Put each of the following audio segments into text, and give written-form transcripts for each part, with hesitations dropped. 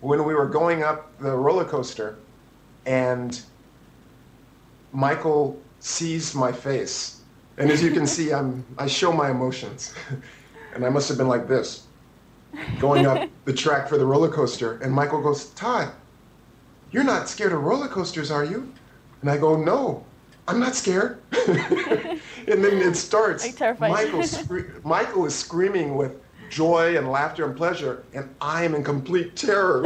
when we were going up the roller coaster, and Michael sees my face. And as you can see, I show my emotions. And I must have been like this, going up the track for the roller coaster. And Michael goes, Todd, you're not scared of roller coasters, are you? And I go, no, I'm not scared. And then it starts. Michael is screaming with joy and laughter and pleasure, and I am in complete terror.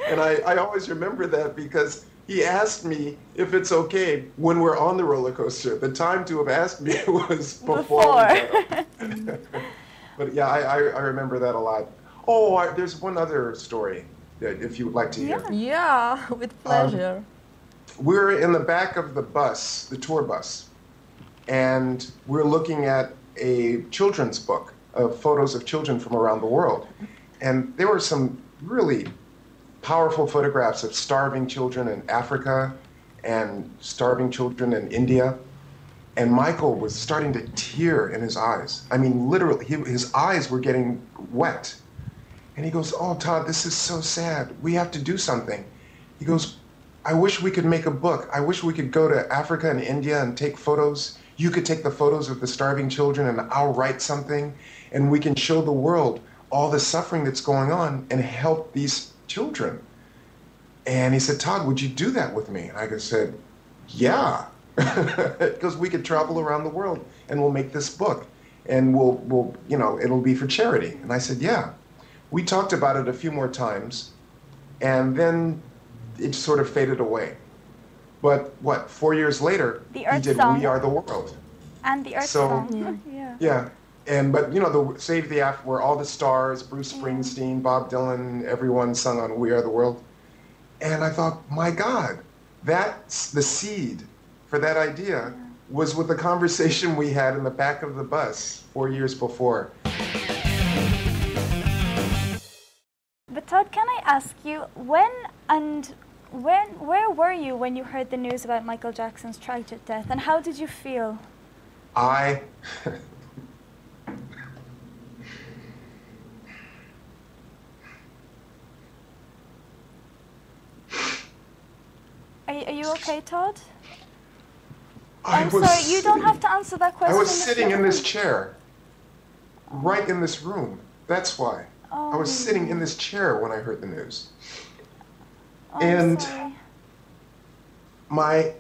And I always remember that because he asked me if it's okay when we're on the roller coaster. The time to have asked me was before. But yeah, I remember that a lot. Oh, there's one other story if you would like to hear. Yeah, with pleasure. We're in the back of the bus, the tour bus, and we're looking at a children's book of photos of children from around the world. And there were some really powerful photographs of starving children in Africa and starving children in India. And Michael was starting to tear in his eyes. I mean, literally, his eyes were getting wet. And he goes, oh, Todd, this is so sad. We have to do something. He goes, I wish we could make a book. I wish we could go to Africa and India and take photos. You could take the photos of the starving children and I'll write something and we can show the world all the suffering that's going on and help these children. And he said, Todd, would you do that with me? And I said, yeah, because we could travel around the world and we'll make this book and we'll, you know, it'll be for charity. And I said, yeah. We talked about it a few more times and then it sort of faded away. But what, 4 years later, he did song. We Are the World. And the Earth song. Yeah. And, but, you know, the Save the Af, where all the stars, Bruce Springsteen, Bob Dylan, everyone sung on We Are the World. And I thought, my God, that's the seed for that idea was with the conversation we had in the back of the bus 4 years before. But Todd, can I ask you, where were you when you heard the news about Michael Jackson's tragic death, and how did you feel? Are you okay, Todd? I'm sorry, you don't have to answer that question. I was sitting in this chair, right in this room. That's why. Oh, I was sitting in this chair when I heard the news. Oh, And sorry.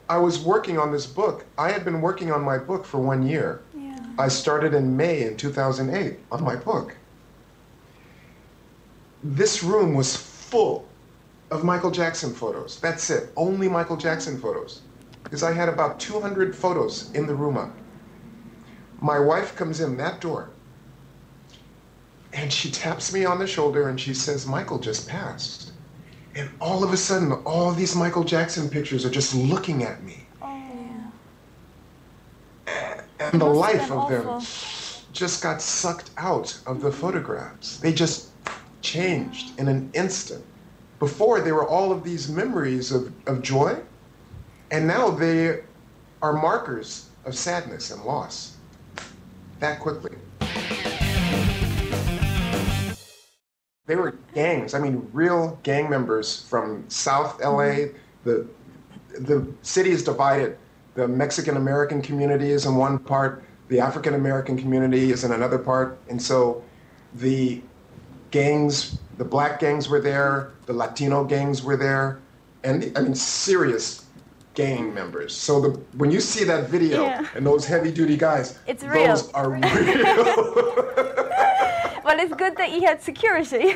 I was working on this book. I had been working on my book for 1 year. Yeah. I started in May in 2008 on my book. This room was full of Michael Jackson photos. That's it. Only Michael Jackson photos. Because I had about 200 photos in the room up. My wife comes in that door. And she taps me on the shoulder and she says, Michael just passed. And all of a sudden, all these Michael Jackson pictures are just looking at me. Oh. And the life of them just got sucked out of the photographs. They just changed in an instant. Before, they were all of these memories of joy, and now they are markers of sadness and loss. That quickly. They were gangs, I mean, real gang members from South LA. The city is divided. The Mexican-American community is in one part, the African-American community is in another part, and so the gangs, the black gangs were there, the Latino gangs were there, and I mean, serious gang members. So when you see that video and those heavy-duty guys, it's real. Those are real. Well, it's good that you had security.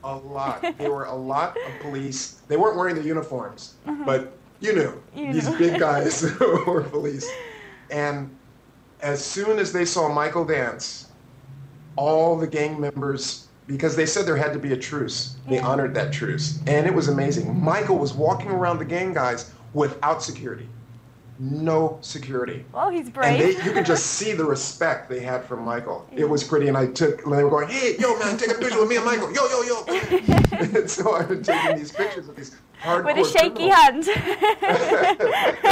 A lot. There were a lot of police. They weren't wearing the uniforms, but you knew. These big guys were police. And as soon as they saw Michael dance, all the gang members, because they said there had to be a truce, they honored that truce. And it was amazing. Michael was walking around the gang guys without security. No security. Well, he's brave. And you could just see the respect they had for Michael. It was pretty, and they were going, hey, yo, man, take a picture with me and Michael. Yo, yo, yo. And so I've been taking these pictures of these hardcore with a shaky criminals.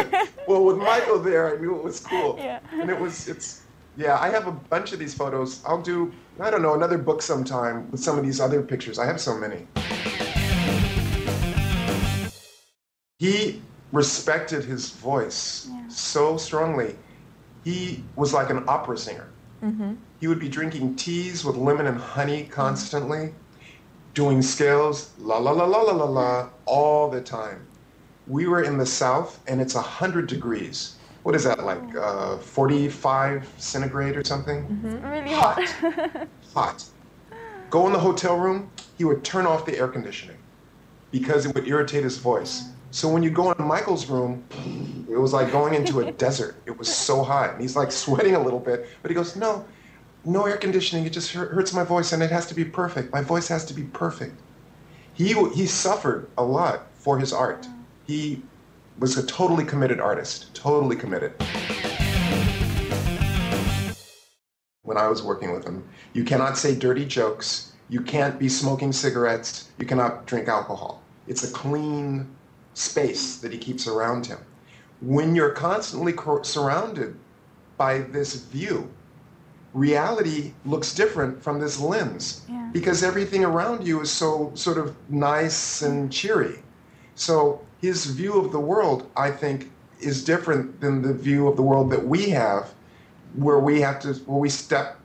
hand. Well, with Michael there, I knew it was cool. Yeah. And it's Yeah, I have a bunch of these photos. I'll do, I don't know, another book sometime with some of these other pictures. I have so many. He respected his voice so strongly. He was like an opera singer. Mm-hmm. He would be drinking teas with lemon and honey constantly, doing scales, la la la la la la la, all the time. We were in the South, and it's 100 degrees. What is that, like 45 centigrade or something? Mm-hmm. Really hot. Hot. Go in the hotel room, he would turn off the air conditioning because it would irritate his voice. So when you go in Michael's room, it was like going into a desert. It was so hot. And he's like sweating a little bit, but he goes, no air conditioning. It just hurts my voice, and it has to be perfect. My voice has to be perfect. He suffered a lot for his art. He was a totally committed artist, totally committed. When I was working with him, you cannot say dirty jokes. You can't be smoking cigarettes. You cannot drink alcohol. It's a clean space that he keeps around him. When you're constantly surrounded by this view, reality looks different from this lens because everything around you is so sort of nice and cheery. So his view of the world, I think, is different than the view of the world that we have, where we step,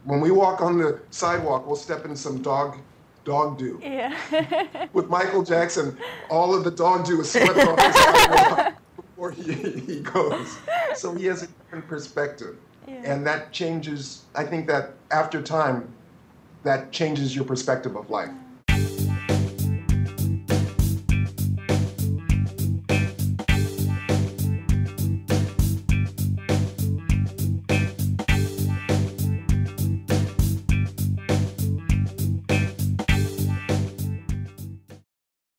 when we walk on the sidewalk, we'll step in some dog do. Yeah. With Michael Jackson, all of the dog do is swept off the sidewalk before he goes. So he has a different perspective. Yeah. And that changes, I think that after time, that changes your perspective of life.